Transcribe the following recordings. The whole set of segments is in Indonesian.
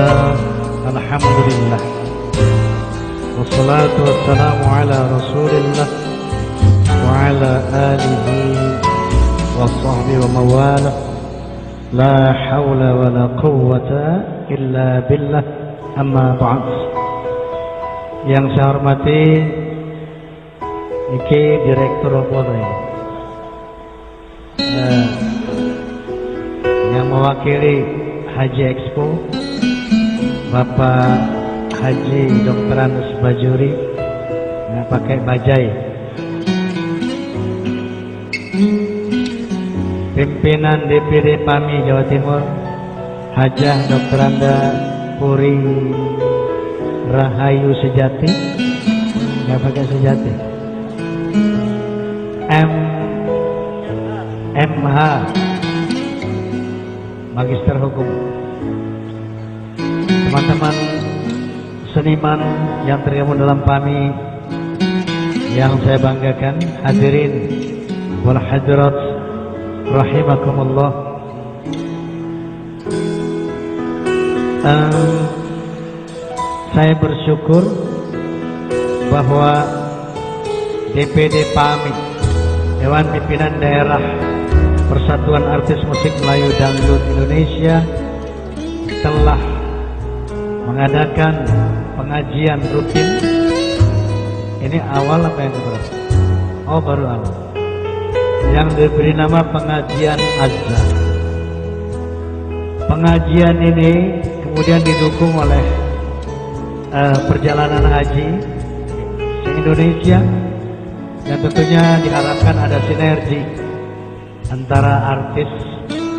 Bismillah, Alhamdulillah, wassalatu wassalamu ala rasulillah wa ala alihi wa sahbihi wa mawala. La hawla wa la quwwata illa billah, amma ba'd. Yang saya hormati iki Direktur Polri yang mewakili Haji Expo, Bapak Haji Dr. Andes Bajuri yang pakai bajai, pimpinan DPD PAMI Jawa Timur Hajah Dr. Anda Puri Rahayu Sejati, yang pakai sejati, MH Magister Hukum, teman-teman seniman yang tergabung dalam PAMI yang saya banggakan, hadirin wal hadirat rahimakumullah. Saya bersyukur bahwa DPD PAMI, Dewan Pimpinan Daerah Persatuan Artis Musik Melayu Dangdut Indonesia, telah mengadakan pengajian rutin. Ini awal apa yang keberapa? Oh, baru awal. Yang diberi nama pengajian azan. Pengajian ini kemudian didukung oleh perjalanan haji se-Indonesia, dan tentunya diharapkan ada sinergi antara artis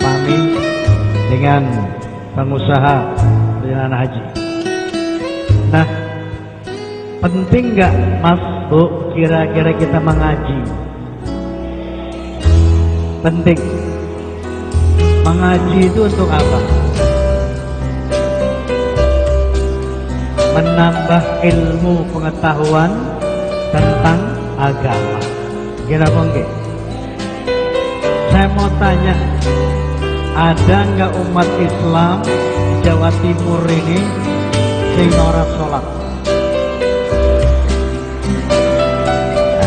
PAMI dengan pengusaha perjalanan haji. Nah, penting nggak Mas Bu kira-kira kita mengaji? Penting. Mengaji itu untuk apa? Menambah ilmu pengetahuan tentang agama. Kira nggih? Saya mau tanya, ada nggak umat Islam di Jawa Timur ini sing ora sholat?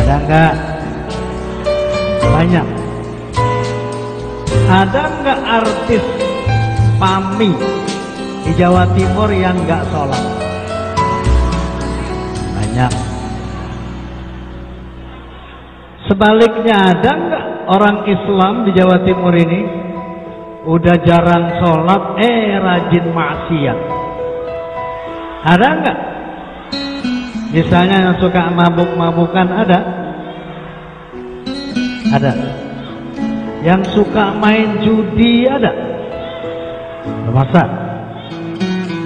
Ada nggak? Banyak. Ada nggak artis PAMI di Jawa Timur yang nggak sholat? Banyak. Sebaliknya, ada nggak orang Islam di Jawa Timur ini udah jarang sholat, rajin maksiat? Ada nggak? Misalnya yang suka mabuk-mabukan, ada? Ada. Yang suka main judi, ada? Masa?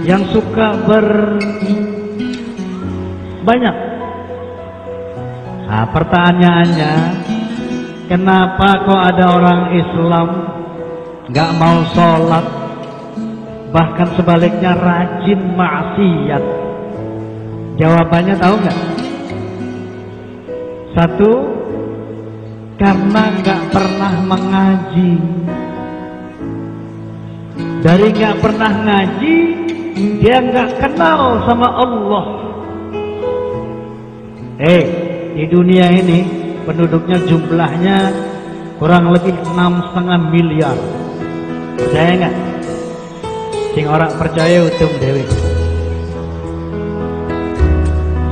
Yang suka banyak. Nah, pertanyaannya, kenapa kok ada orang Islam nggak mau sholat, bahkan sebaliknya rajin maksiat? Jawabannya tahu nggak? Satu, karena nggak pernah mengaji. Dari nggak pernah ngaji, dia nggak kenal sama Allah. Di dunia ini penduduknya jumlahnya kurang lebih 6,5 miliar. Percaya nggak? Sing orang percaya utung dewi.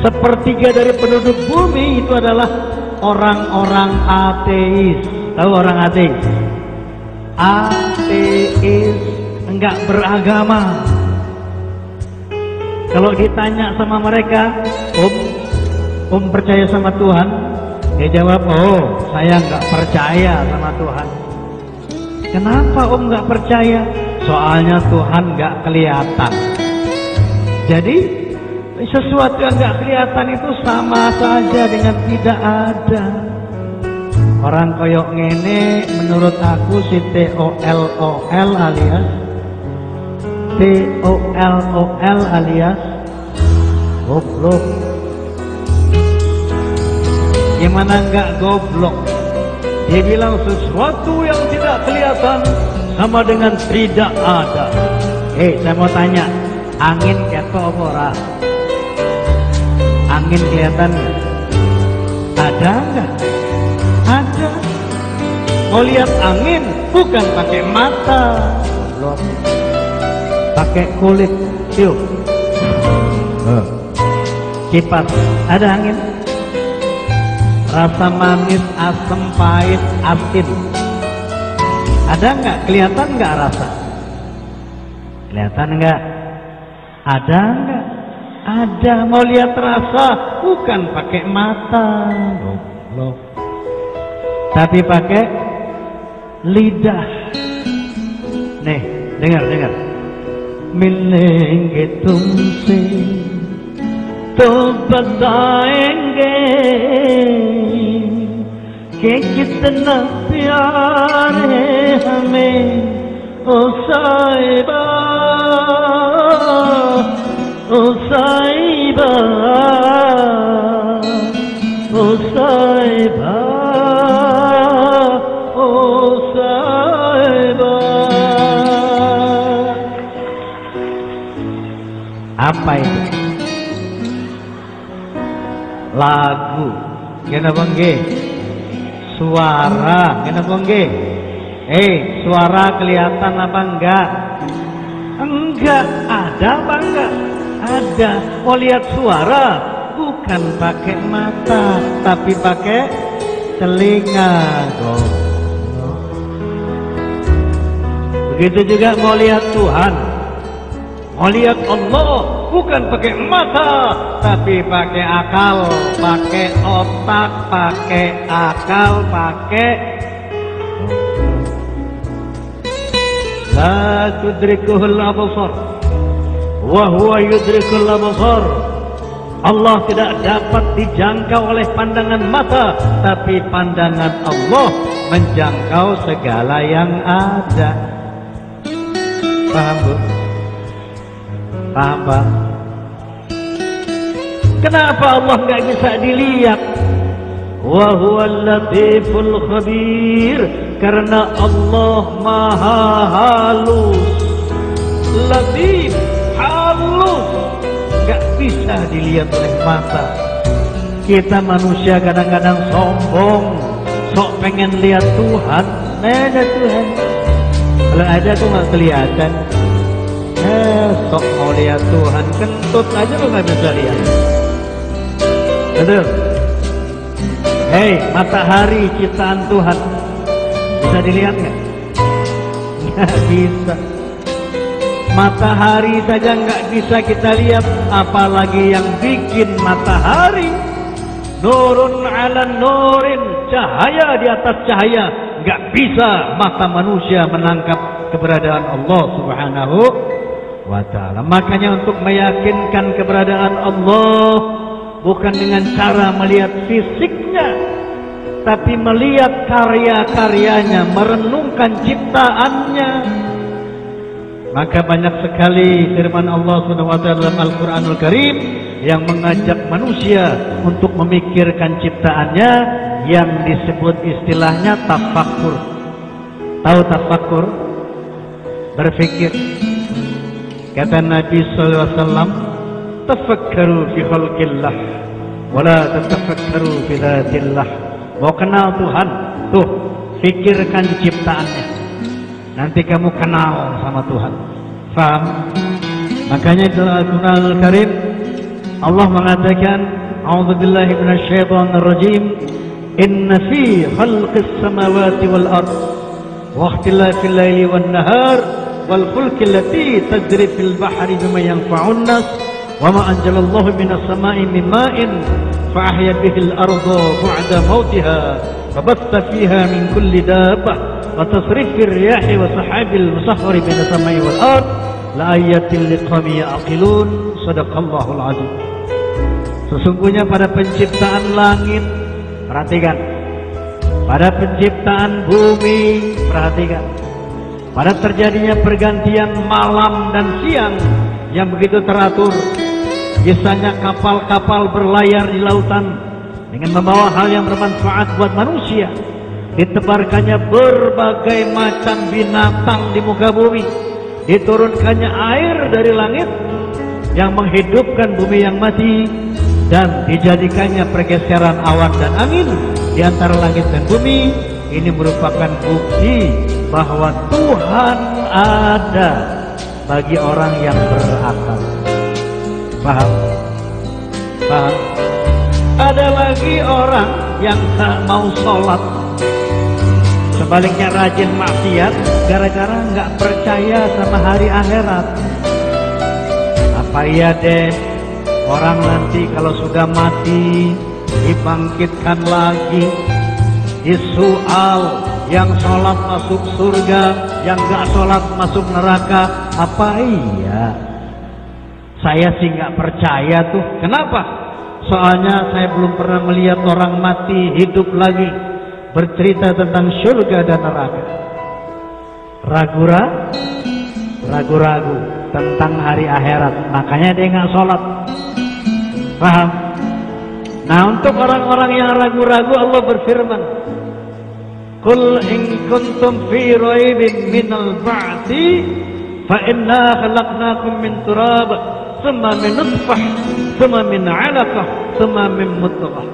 Sepertiga dari penduduk bumi itu adalah orang-orang ateis. Tahu orang ateis? Ateis, enggak beragama. Kalau ditanya sama mereka, Om percaya sama Tuhan? Dia jawab, oh saya nggak percaya sama Tuhan. Kenapa Om nggak percaya? Soalnya Tuhan nggak kelihatan. Jadi sesuatu yang nggak kelihatan itu sama saja dengan tidak ada. Orang koyok ngene menurut aku si TOLOL alias goblok. Gimana nggak goblok? Dia bilang sesuatu yang tidak kelihatan sama dengan tidak ada. Saya mau tanya, Angin ketok apa ora? Angin kelihatan nggak? Ada nggak? Ada. Mau lihat angin bukan pakai mata, pakai kulit. Yuk. Kipas, ada angin. Rasa manis, asam, pahit, asin. Ada nggak? Kelihatan nggak rasa? Kelihatan nggak? Ada nggak? Ada. Mau lihat rasa bukan pakai mata, tapi pakai lidah. Nih, dengar. Milenge tumse तो बताएंगे कि कितना प्यार है हमें ओ साहिबा, ओ साहिबा, ओ साहिबा, ओ साहिबा. Apa itu? Lagu, kenapa nggih? Suara, kenapa nggih? Suara kelihatan apa enggak? Enggak. Ada apa enggak? Ada. Mau lihat suara bukan pakai mata, tapi pakai telinga. Begitu juga mau lihat Tuhan, mau lihat Allah bukan pakai mata, tapi pakai akal, pakai otak, pakai akal, pakai la tudrikuhul absar wa huwa yudrikul absar. Allah tidak dapat dijangkau oleh pandangan mata, tapi pandangan Allah menjangkau segala yang ada. Paham, Bu? Paham, Pak? Kenapa Allah nggak bisa dilihat? Wa huwal latiful khabir, karena Allah maha halus. Latif, halus, nggak bisa dilihat oleh mata. Kita manusia kadang-kadang sombong, sok pengen lihat Tuhan. Mana Tuhan? Kalau ada tuh nggak kelihatan. Sok mau lihat Tuhan, kentut aja lo nggak bisa lihat. Betul? Matahari ciptaan Tuhan bisa dilihat nggak? Nggak bisa. Matahari saja nggak bisa kita lihat, apalagi yang bikin matahari. Nurun ala nurin, cahaya di atas cahaya. Nggak bisa mata manusia menangkap keberadaan Allah Subhanahu wa ta'ala. Makanya untuk meyakinkan keberadaan Allah bukan dengan cara melihat fisiknya, tapi melihat karya-karyanya, merenungkan ciptaannya. Maka banyak sekali firman Allah Subhanahu wa ta'ala dalam Al-Qur'anul Karim yang mengajak manusia untuk memikirkan ciptaannya, yang disebut istilahnya tafakkur. Tahu tafakkur? Berpikir. Kata Nabi sallallahu alaihi wasallam, tafakkaru fi khalqillah wa la tatafakkaru fi dzatillah. Mau kenal Tuhan, tuh pikirkan ciptaannya. Nanti kamu kenal sama Tuhan. Faham? Makanya dalam Al-Qur'anul Karim Allah mengatakan, a'udzubillahi minasyaitonir rajim, inna fi khalqis samawati wal ard wa ikhtilafil laili wan nahar wal fulki allati tajri fil bahri bima yanfa'un nas wa ma anzalallahu minas sama'i min ma'in fa ahya bihil arda ba'da mautiha fa batta fiha min kulli dabbah wa tasrifir riyahi wa sahabil musakhkhari bainas sama'i wal ard la ayatin liqaumin ya'qilun. Shadaqallahul azim. Sesungguhnya pada penciptaan langit, perhatikan, pada penciptaan bumi, perhatikan, pada terjadinya pergantian malam dan siang yang begitu teratur, biasanya kapal-kapal berlayar di lautan dengan membawa hal yang bermanfaat buat manusia, ditebarkannya berbagai macam binatang di muka bumi, diturunkannya air dari langit yang menghidupkan bumi yang mati dan dijadikannya pergeseran awan dan angin di antara langit dan bumi. Ini merupakan bukti bahwa Tuhan ada bagi orang yang berakal. Paham? Paham? Ada lagi orang yang tak mau sholat, sebaliknya rajin maksiat gara-gara nggak percaya sama hari akhirat. Apa iya deh orang nanti kalau sudah mati dibangkitkan lagi, disoal, yang sholat masuk surga, yang nggak sholat masuk neraka? Apa iya? Saya sih nggak percaya tuh. Kenapa? Soalnya saya belum pernah melihat orang mati hidup lagi bercerita tentang surga dan neraka. Ragu-ragu tentang hari akhirat, makanya dia nggak sholat. Paham? Nah, untuk orang-orang yang ragu-ragu Allah berfirman, Qul in kuntum fi raibin minal ba'thi fa inna khalaqnakum min turab thumma min nutfah thumma min 'alaqah thumma min mudghah.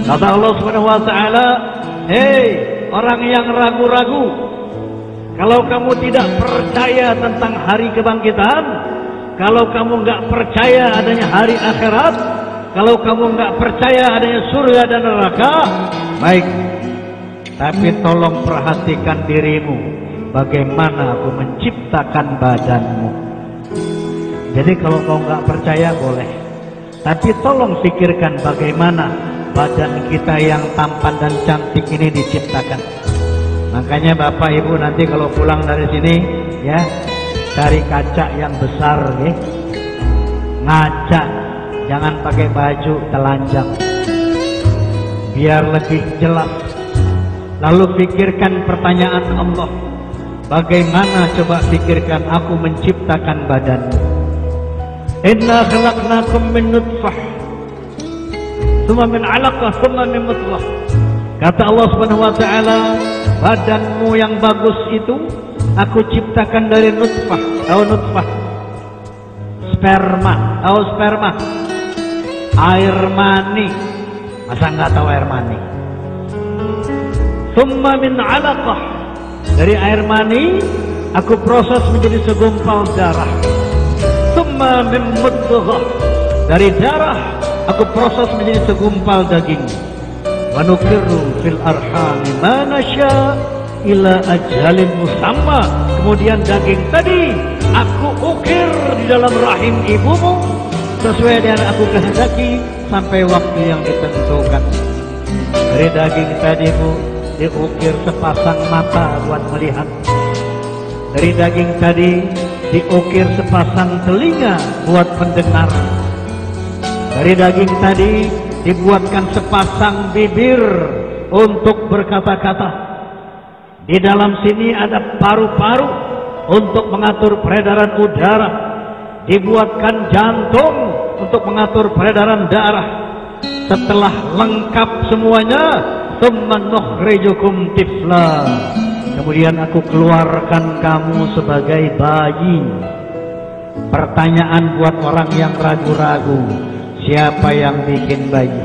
Kata Allah Subhanahu wa taala, hei orang yang ragu-ragu, kalau kamu tidak percaya tentang hari kebangkitan, kalau kamu nggak percaya adanya hari akhirat, kalau kamu nggak percaya adanya surga dan neraka, baik, tapi tolong perhatikan dirimu, bagaimana aku menciptakan badanmu. Jadi kalau kau nggak percaya boleh, tapi tolong pikirkan bagaimana badan kita yang tampan dan cantik ini diciptakan. Makanya Bapak Ibu nanti kalau pulang dari sini ya, cari kaca yang besar ya. Ngaca, jangan pakai baju telanjang, biar lebih jelas. Lalu pikirkan pertanyaan Allah, bagaimana, coba pikirkan aku menciptakan badanmu. Inna khalaqnakum min nutfah thumma min 'alaqah thumma min mudghah. Kata Allah Subhanahu wa taala, badanmu yang bagus itu aku ciptakan dari nutfah. Tahu nutfah? Sperma. Tahu sperma? Air mani. Masa nggak tahu air mani? Thumma min 'alaqah. Dari air mani aku proses menjadi segumpal darah. Thumma min mudghah. Dari darah aku proses menjadi segumpal daging. Wa nuqirru fil arhami ma nasya ila ajalin musamma. Kemudian daging tadi aku ukir di dalam rahim ibumu sesuai dengan aku kehendaki sampai waktu yang ditentukan. Dari daging tadi Bu diukir sepasang mata buat melihat. Dari daging tadi diukir sepasang telinga buat mendengar. Dari daging tadi dibuatkan sepasang bibir untuk berkata-kata. Di dalam sini ada paru-paru untuk mengatur peredaran udara. Dibuatkan jantung untuk mengatur peredaran darah. Setelah lengkap semuanya, tsumma nukhrijukum tifla. Kemudian aku keluarkan kamu sebagai bayi. Pertanyaan buat orang yang ragu-ragu, siapa yang bikin bayi?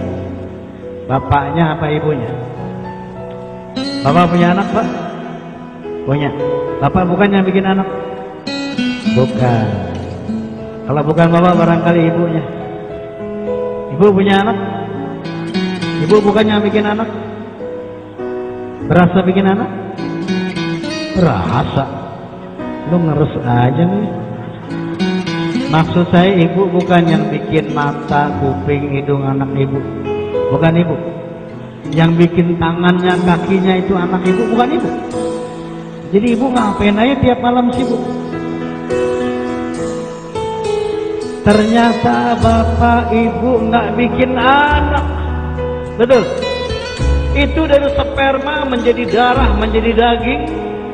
Bapaknya apa ibunya? Bapak punya anak, Pak? Punya. Bapak bukan yang bikin anak? Bukan. Kalau bukan bapak, barangkali ibunya. Ibu punya anak? Ibu bukan yang bikin anak? Berasa bikin anak? Berasa. Lu ngerus aja nih. Maksud saya ibu bukan yang bikin mata, kuping, hidung anak ibu. Bukan ibu. Yang bikin tangannya, kakinya itu anak ibu, bukan ibu. Jadi ibu ngapain aja tiap malam sibuk. Ternyata bapak ibu nggak bikin anak. Betul. Itu dari sperma menjadi darah, menjadi daging.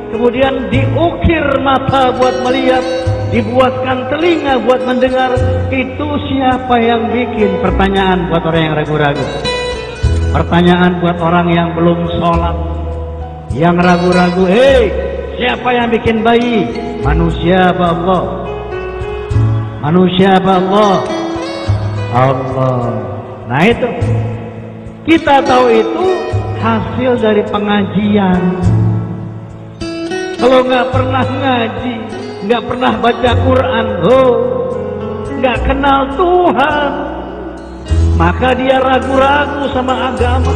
Kemudian diukir mata buat melihat, dibuatkan telinga buat mendengar. Itu siapa yang bikin? Pertanyaan buat orang yang ragu-ragu. Pertanyaan buat orang yang belum sholat, yang ragu-ragu. Hei, siapa yang bikin bayi? Manusia apa Allah? Manusia apa Allah? Allah. Nah itu, kita tahu itu hasil dari pengajian. Kalau nggak pernah ngaji, nggak pernah baca Quran, nggak kenal Tuhan, maka dia ragu-ragu sama agama.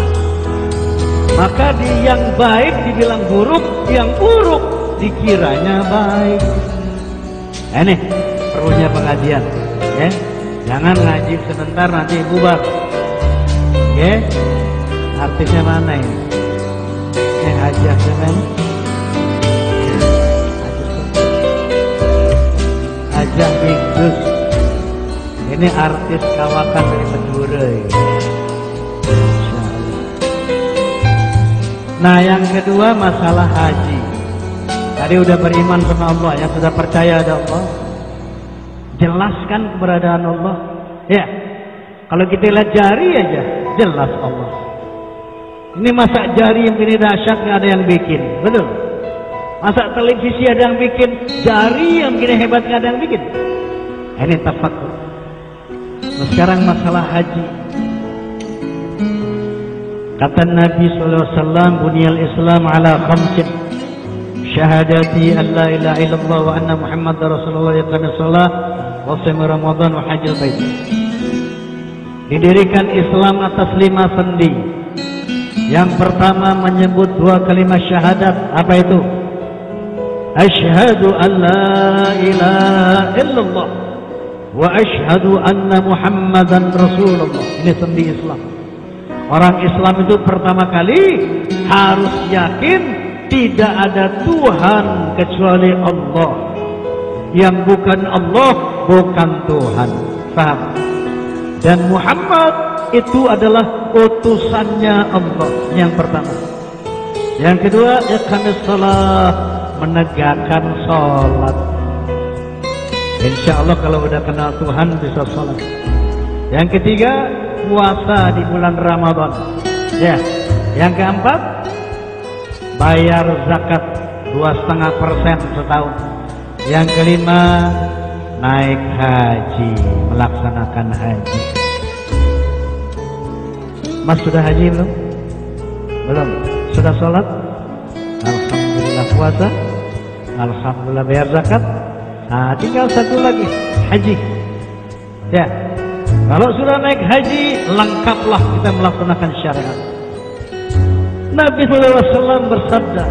Maka yang baik dibilang buruk, yang buruk dikiranya baik. Ini perlunya pengajian, ya. Jangan ngaji sebentar nanti bubar. Ya, artisnya mana ini? Yang ajak dengan ajak Bigdus. Ini artis kawakan dari Madura. Nah, yang kedua masalah haji. Tadi udah beriman sama Allah, yang sudah percaya ada Allah, jelaskan keberadaan Allah. Ya, kalau kita lihat jari aja, jelas Allah. Ini masa jari yang ini dahsyat nggak ada yang bikin, betul? Masa televisi ada yang bikin, jari yang gini hebat nggak ada yang bikin. Ini tafakkur. Nah, sekarang masalah haji. Kata Nabi SAW, Bunyal Islam ala khamsin, syahadati an la ilaha illallah wa anna Muhammad Rasulullah, iqamis shalah wa shaum Ramadan wa hajjul bait. Didirikan Islam atas 5 sendi. Yang pertama menyebut 2 kalimat syahadat. Apa itu? Asyhadu an la ilaha illallah wa asyhadu anna Muhammadan Rasulullah. Ini sendi Islam. Orang Islam itu pertama kali harus yakin tidak ada Tuhan kecuali Allah. Yang bukan Allah bukan Tuhan. Paham? Dan Muhammad itu adalah utusannya Allah. Yang pertama. Yang kedua, iqamis shalah, menegakkan sholat. Insya Allah kalau udah kenal Tuhan bisa sholat. Yang ketiga, puasa di bulan Ramadan. Ya. Yang keempat, bayar zakat 2,5% setahun. Yang kelima, naik haji, melaksanakan haji. Mas sudah haji belum? Belum. Sudah sholat? Alhamdulillah. Puasa? Alhamdulillah. Bayar zakat? Nah, tinggal satu lagi, haji. Ya. Kalau sudah naik haji, lengkaplah kita melaksanakan syariat. Nabi SAW bersabda,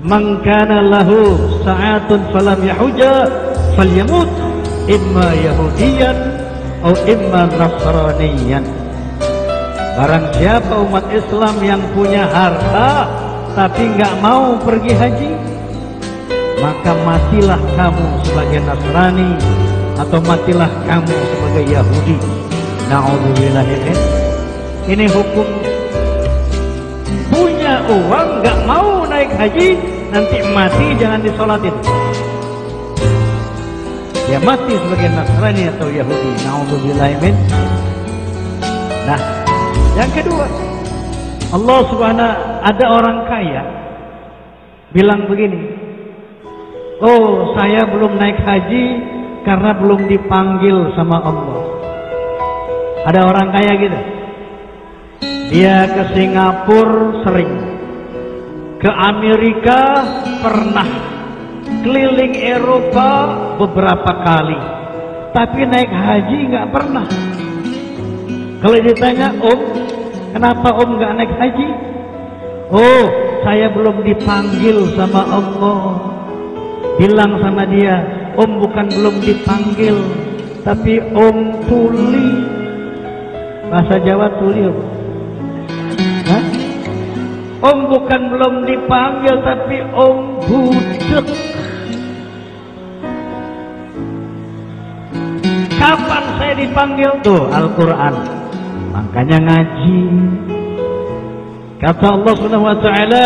"Man kana lahu sa'atun falam yahujja falyamut imma yahudiyan atau imma nasraniyan." Barang siapa umat Islam yang punya harta tapi nggak mau pergi haji, maka matilah kamu sebagai Nasrani atau matilah kamu sebagai Yahudi. Na'udzubillah. Ini hukum. Punya uang nggak mau naik haji, nanti mati jangan disolatin. Ya mati sebagai Nasrani atau Yahudi. Na'udzubillah. Nah, yang kedua, Allah Subhanahu, ada orang kaya bilang begini, oh saya belum naik haji karena belum dipanggil sama Allah. Ada orang kaya gitu. Dia ke Singapura sering, ke Amerika pernah, keliling Eropa beberapa kali, tapi naik haji nggak pernah. Kalau ditanya, Om, kenapa Om nggak naik haji? Oh, saya belum dipanggil sama Allah. Bilang sama dia, Om bukan belum dipanggil, tapi Om tuli. Bahasa Jawa tuli, Om. Hah? Om bukan belum dipanggil, tapi Om budek. Kapan saya dipanggil? Tuh, Al-Quran. Makanya ngaji. Kata Allah Subhanahu wa ta'ala,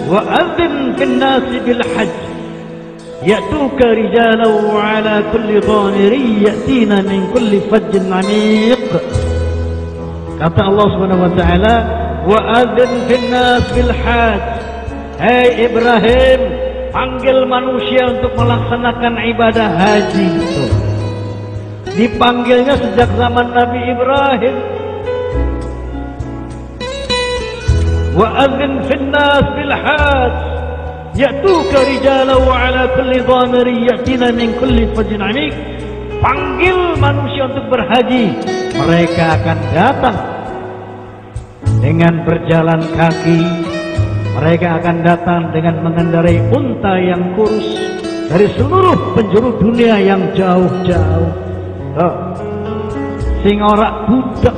wa adzin fin nasi bil hajj ya'tuka rijalan wa 'ala kulli dhamirin ya'tina min kulli fajjin 'amiq. Kata Allah Subhanahu wa ta'ala, wa adzin fin nas bil hajj. Hai Ibrahim, panggil manusia untuk melaksanakan ibadah haji. Tuh. Dipanggilnya sejak zaman Nabi Ibrahim. Wa adzin fin nas bil hajj ya'tuka rijalan wa 'ala kulli dhamirin ya'tina min kulli fajjin 'amiq. Panggil manusia untuk berhaji, mereka akan datang dengan berjalan kaki, mereka akan datang dengan mengendarai unta yang kurus dari seluruh penjuru dunia yang jauh-jauh. Sing ora budak,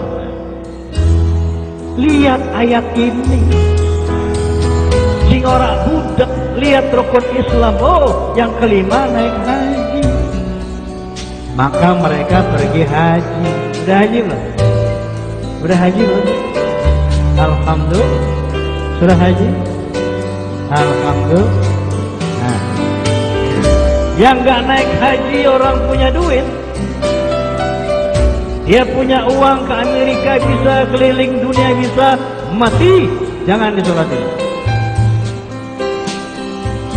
lihat ayat ini. Sing ora budak, lihat rukun Islam. Oh, yang kelima naik haji. Maka mereka pergi haji. Udah haji belum? Udah haji belum? Alhamdulillah. Sudah haji? Alhamdulillah. Nah, yang nggak naik haji orang punya duit. Dia punya uang ke Amerika bisa, keliling dunia bisa, mati jangan disolatin.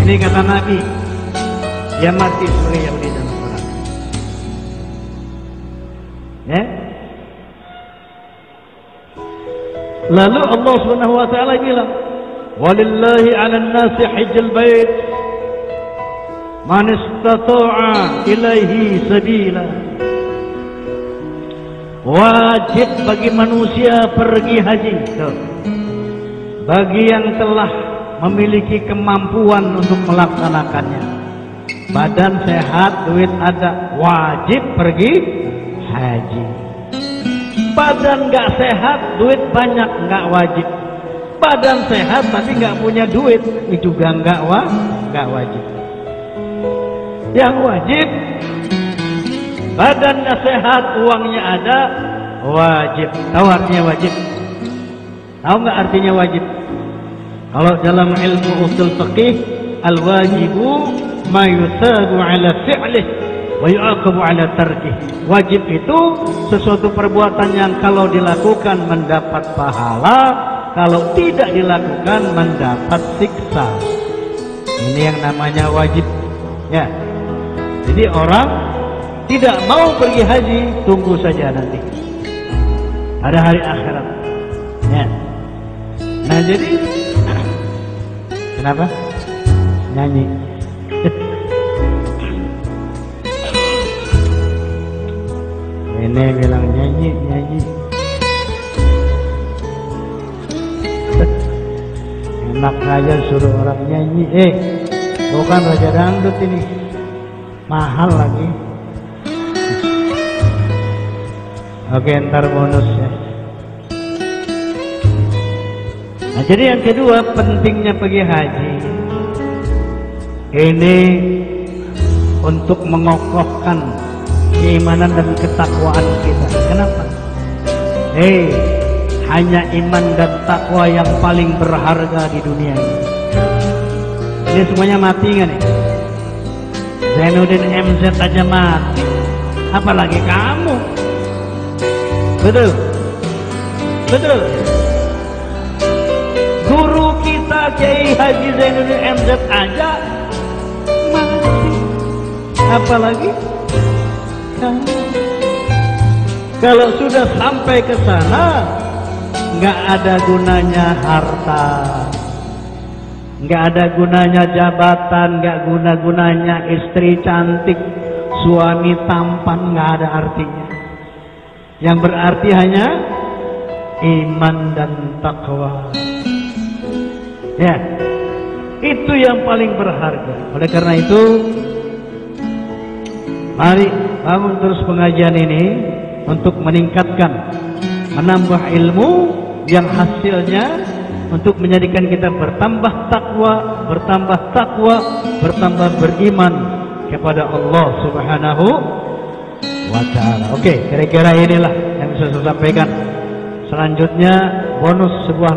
Ini kata Nabi, dia mati sebagai Yahudi dan Nasrani. Ya. Lalu Allah Subhanahu wa taala bilang, "Walillahi 'alan nasi hajjul bait man istata'a ilaihi sabila." Wajib bagi manusia pergi haji. Tuh. Bagi yang telah memiliki kemampuan untuk melaksanakannya, badan sehat, duit ada, wajib pergi haji. Badan nggak sehat, duit banyak, nggak wajib. Badan sehat tapi nggak punya duit, itu juga nggak wajib. Yang wajib, badannya sehat, uangnya ada, wajib. Tahu artinya wajib? Tahu nggak artinya wajib? Kalau dalam ilmu usul fiqih, al-wajibu ma yusabu ala fi'lih wa yu'aqabu ala tarkih. Wajib itu sesuatu perbuatan yang kalau dilakukan mendapat pahala, kalau tidak dilakukan mendapat siksa. Ini yang namanya wajib. Ya. Jadi orang tidak mau pergi haji, tunggu saja nanti pada hari akhirat. Ya. Nah jadi kenapa? Nyanyi. Ini bilang nyanyi. Enak aja suruh orang nyanyi. Bukan raja dangdut ini. Mahal lagi. Oke, ntar bonus ya. Nah, jadi yang kedua, pentingnya pergi haji. Ini untuk mengokohkan keimanan dan ketakwaan kita. Kenapa? Hanya iman dan takwa yang paling berharga di dunia ini. Ini semuanya mati kan nih? Zainuddin MZ aja mati, apalagi kamu. Betul. Guru kita Kiai Haji Zainuddin MZ aja mati, apalagi kamu. Kalau sudah sampai ke sana, nggak ada gunanya harta, nggak ada gunanya jabatan, nggak gunanya istri cantik, suami tampan, nggak ada artinya. Yang berarti hanya iman dan takwa. Ya, itu yang paling berharga. Oleh karena itu, mari bangun terus pengajian ini untuk meningkatkan, menambah ilmu yang hasilnya untuk menjadikan kita bertambah takwa, bertambah beriman kepada Allah Subhanahu wa ta'ala. Oke, kira-kira inilah yang bisa saya sampaikan. Selanjutnya bonus sebuah